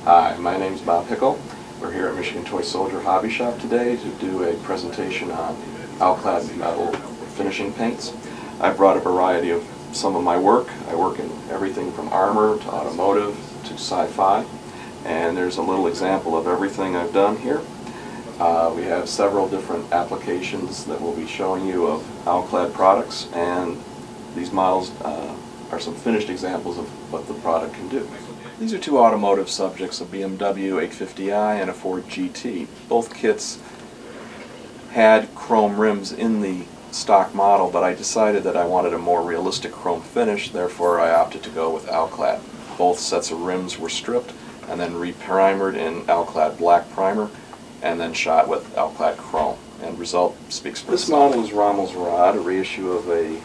Hi, my name's Bob Hickel. We're here at Michigan Toy Soldier Hobby Shop today to do a presentation on Alclad metal finishing paints. I've brought a variety of some of my work. I work in everything from armor to automotive to sci-fi, and there's a little example of everything I've done here. We have several different applications that we'll be showing you of Alclad products, and these models are some finished examples of what the product can do. These are two automotive subjects, a BMW 850i and a Ford GT. Both kits had chrome rims in the stock model, but I decided that I wanted a more realistic chrome finish, therefore I opted to go with Alclad. Both sets of rims were stripped and then re-primered in Alclad black primer and then shot with Alclad chrome, and result speaks for itself. This model is Rommel's Rod, a reissue of a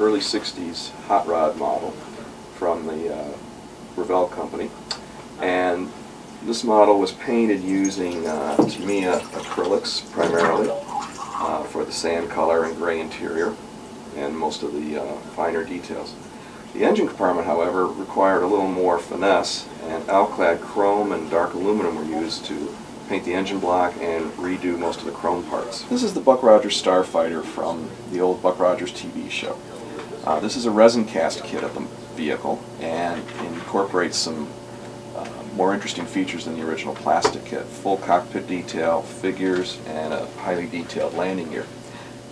early 60s hot rod model from the Revell company, and this model was painted using Tamiya acrylics primarily for the sand color and gray interior and most of the finer details. The engine compartment, however, required a little more finesse, and Alclad chrome and dark aluminum were used to paint the engine block and redo most of the chrome parts. This is the Buck Rogers Starfighter from the old Buck Rogers TV show. This is a resin cast kit of the vehicle and incorporates some more interesting features than the original plastic kit. Full cockpit detail, figures, and a highly detailed landing gear.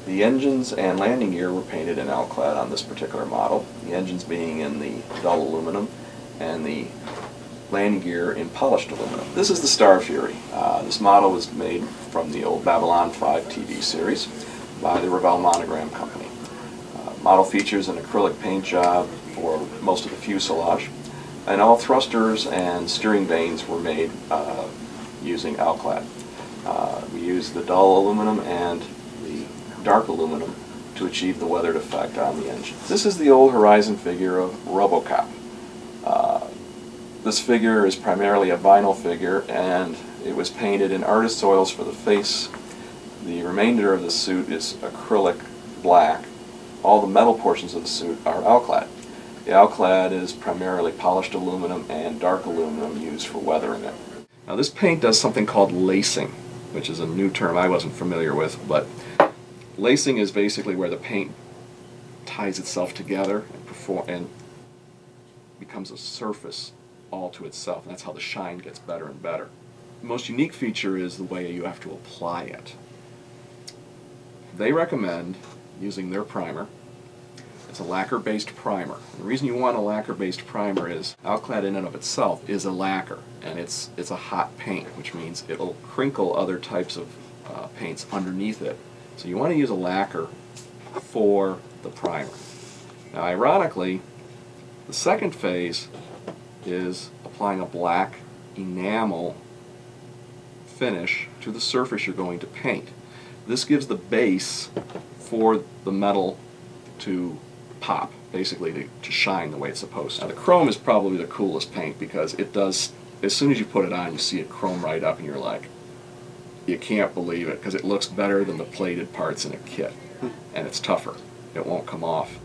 The engines and landing gear were painted in Alclad on this particular model, the engines being in the dull aluminum and the landing gear in polished aluminum. This is the Star Fury. This model was made from the old Babylon 5 TV series by the Revell Monogram Company. Model features an acrylic paint job for most of the fuselage, and all thrusters and steering vanes were made using Alclad. We used the dull aluminum and the dark aluminum to achieve the weathered effect on the engine. This is the old Horizon figure of RoboCop. This figure is primarily a vinyl figure, and it was painted in artist's oils for the face. The remainder of the suit is acrylic black. All the metal portions of the suit are Alclad. The Alclad is primarily polished aluminum and dark aluminum used for weathering it. Now this paint does something called lacing, which is a new term I wasn't familiar with, but lacing is basically where the paint ties itself together and becomes a surface all to itself. That's how the shine gets better and better. The most unique feature is the way you have to apply it. They recommend using their primer. It's a lacquer-based primer. And the reason you want a lacquer-based primer is Alclad in and of itself is a lacquer, and it's a hot paint, which means it'll crinkle other types of paints underneath it. So you want to use a lacquer for the primer. Now ironically, the second phase is applying a black enamel finish to the surface you're going to paint. This gives the base for the metal to pop, basically to shine the way it's supposed to. Now the chrome is probably the coolest paint because it does, as soon as you put it on, you see it chrome right up and you're like, you can't believe it, because it looks better than the plated parts in a kit, and it's tougher. It won't come off.